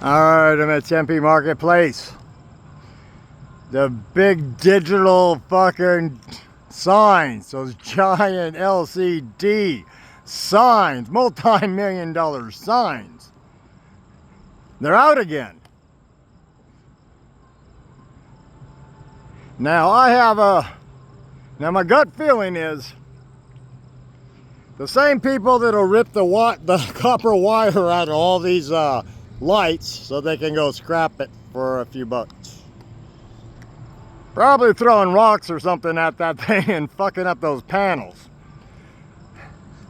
Alright, I'm at Tempe Marketplace. The big digital fucking signs, those giant LCD signs, multi-million dollar signs. They're out again. Now my gut feeling is the same people that'll rip the copper wire out of all these lights so they can go scrap it for a few bucks. Probably throwing rocks or something at that thing and fucking up those panels.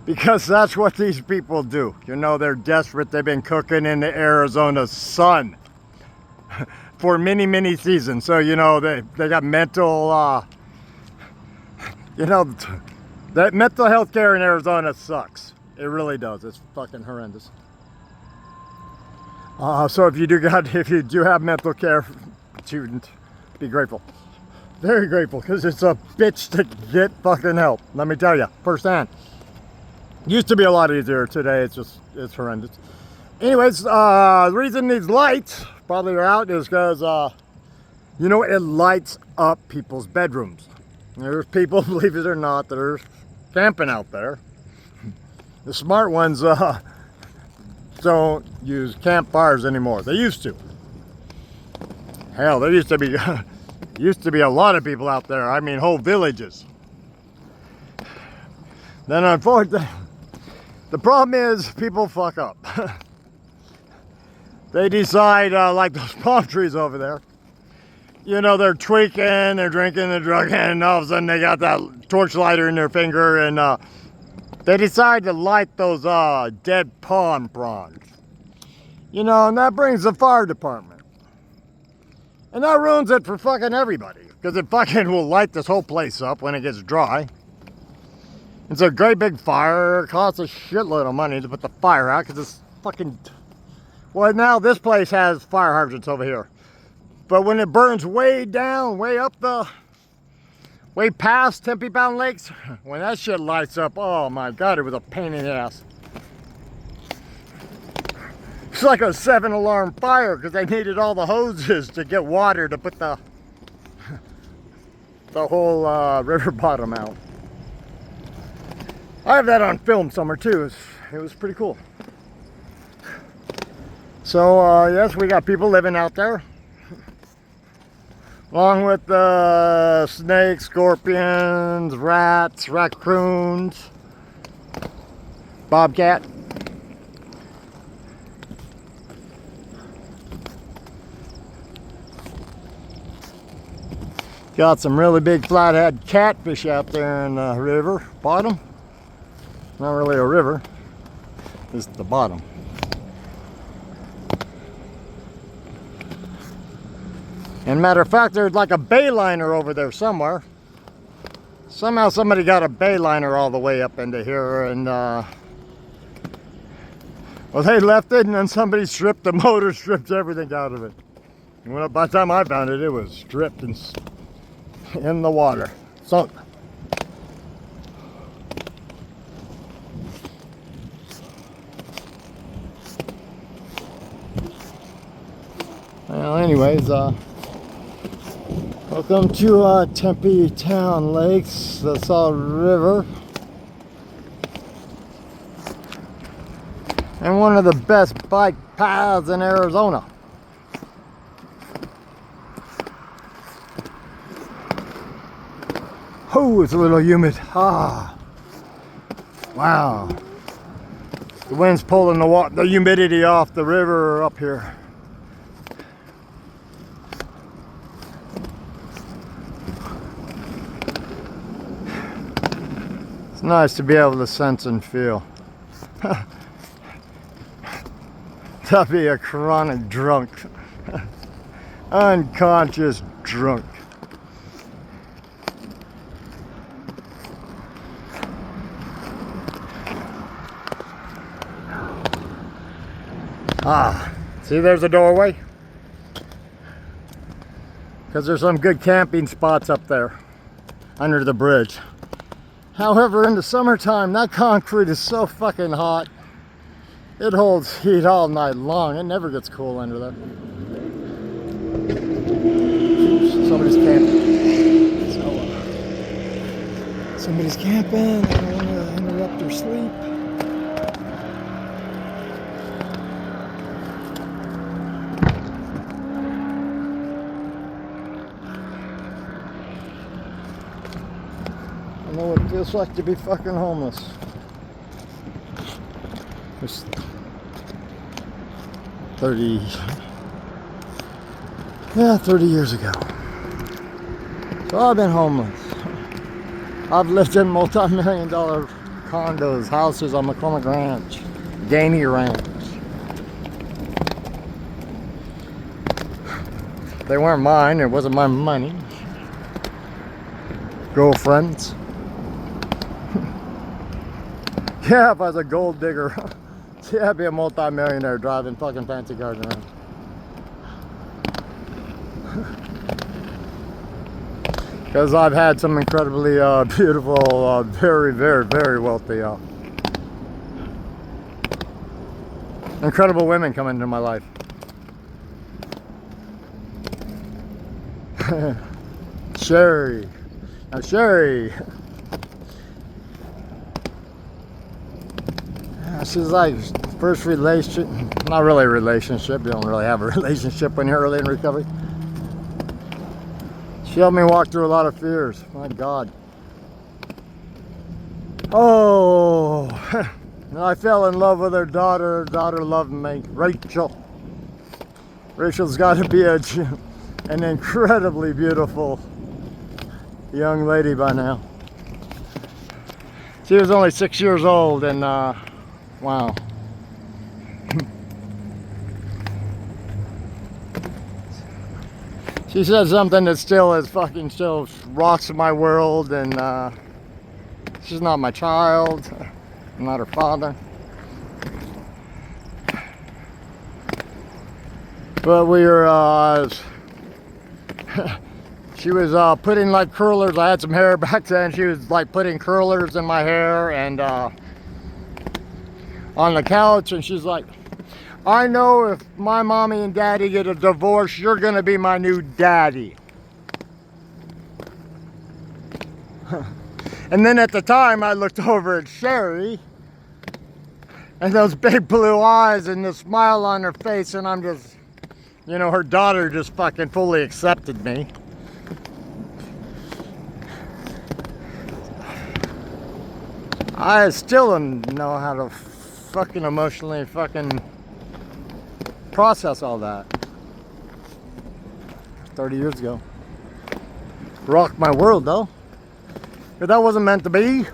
Because that's what these people do. You know, they're desperate. They've been cooking in the Arizona sun for many, many seasons. So, you know, they got mental, you know, that mental health care in Arizona sucks. It really does. It's fucking horrendous. So if you do have mental care student, be grateful. Very grateful, because it's a bitch to get fucking help. Let me tell you, firsthand. Used to be a lot easier. Today it's horrendous. Anyways, the reason these lights probably are out is because you know, it lights up people's bedrooms. There's people, believe it or not, that are camping out there. The smart ones don't use campfires anymore. They used to. Hell, there used to be a lot of people out there. I mean, whole villages. Then unfortunately, the problem is people fuck up. They decide, like those palm trees over there, you know, they're tweaking, they're drinking, they're drugging, and all of a sudden they got that torch lighter in their finger, and they decide to light those dead palm fronds. You know, and that brings the fire department. And that ruins it for fucking everybody, because it fucking will light this whole place up when it gets dry. It's a great big fire. It costs a shitload of money to put the fire out, because it's fucking... Well, now this place has fire hydrants over here. But when it burns way down, way past Tempe Mountain Lakes, when that shit lights up, oh my God, it was a pain in the ass. It's like a 7-alarm fire, because they needed all the hoses to get water to put the whole river bottom out. I have that on film somewhere too. It was pretty cool. So yes, we got people living out there, along with snakes, scorpions, rats, raccoons, bobcat. Got some really big flathead catfish out there in the river bottom. Not really a river, just the bottom. And matter of fact, there's like a bayliner over there somewhere. Somehow somebody got a bayliner all the way up into here, and well, they left it, and then somebody stripped the motor, stripped everything out of it. And when, by the time I found it, it was stripped and in the water, sunk. Well, anyways, welcome to Tempe Town Lakes, the Salt River, and one of the best bike paths in Arizona. Oh, it's a little humid. Ah, wow. The wind's pulling the humidity off the river up here. It's nice to be able to sense and feel. To be a chronic drunk. Unconscious drunk. Ah, see, there's a doorway. Because there's some good camping spots up there under the bridge. However, in the summertime, that concrete is so fucking hot. It holds heat all night long. It never gets cool under there. Somebody's camping. Somebody's camping. I don't want to interrupt their sleep. I know what it feels like to be fucking homeless. There's 30 years ago. So I've been homeless. I've lived in multi-million-dollar condos, houses on McCormick Ranch, Gainey Ranch. They weren't mine, it wasn't my money. Girlfriends. Yeah, if I was a gold digger, yeah, I'd be a multi-millionaire driving fucking fancy cars around. Because I've had some incredibly beautiful, very, very, very wealthy, incredible women come into my life. Sherry. Now, Sherry. She's like first relationship, not really a relationship. You don't really have a relationship when you're early in recovery. She helped me walk through a lot of fears. My God. Oh, and I fell in love with her daughter. Her daughter loved me. Rachel. Rachel's got to be an incredibly beautiful young lady by now. She was only 6 years old, and wow. She said something that still rocks my world, and she's not my child. I'm not her father. But we were, she was putting like curlers. I had some hair back then. She was like putting curlers in my hair and on the couch, and she's like, I know if my mommy and daddy get a divorce, you're gonna be my new daddy. And then at the time I looked over at Sherry and those big blue eyes and the smile on her face, and I'm just, you know, her daughter just fucking fully accepted me. I still don't know how to fucking emotionally fucking process all that. 30 years ago. Rocked my world though. But that wasn't meant to be.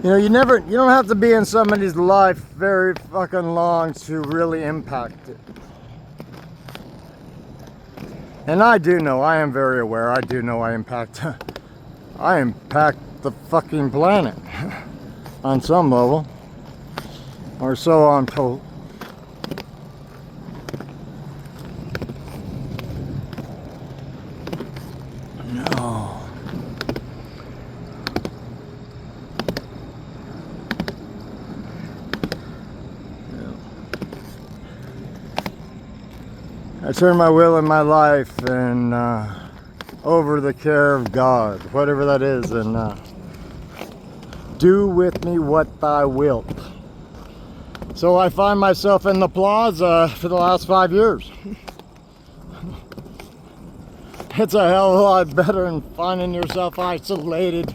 You know, you don't have to be in somebody's life very fucking long to really impact it. And I do know, I am very aware, I do know I impact the fucking planet on some level, or so I'm told. No. I turn my will and my life and over the care of God, whatever that is, and do with me what thy wilt. So I find myself in the plaza for the last 5 years. It's a hell of a lot better than finding yourself isolated,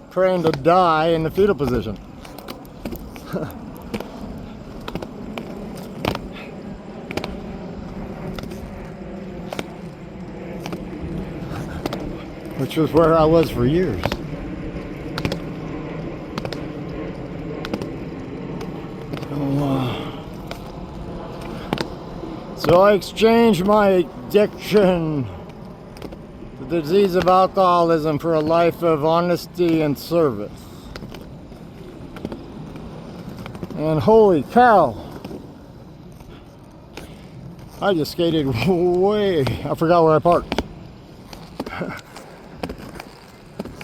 praying to die in the fetal position. Which was where I was for years. So I exchanged my addiction, the disease of alcoholism, for a life of honesty and service. And holy cow, I just skated way, I forgot where I parked.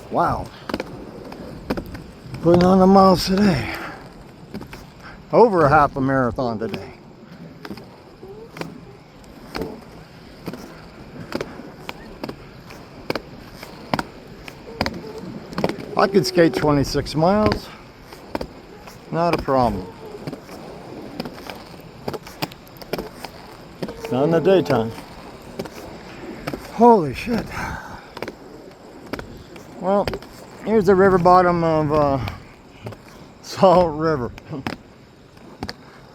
Wow. Putting on the miles today. Over a half a marathon today. I could skate 26 miles. Not a problem. Not in the daytime. Holy shit. Well, here's the river bottom of Salt River.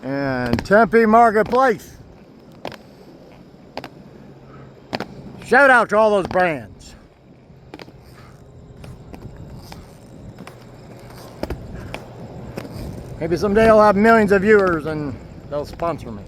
And Tempe Marketplace. Shout out to all those brands. Maybe someday I'll have millions of viewers and they'll sponsor me.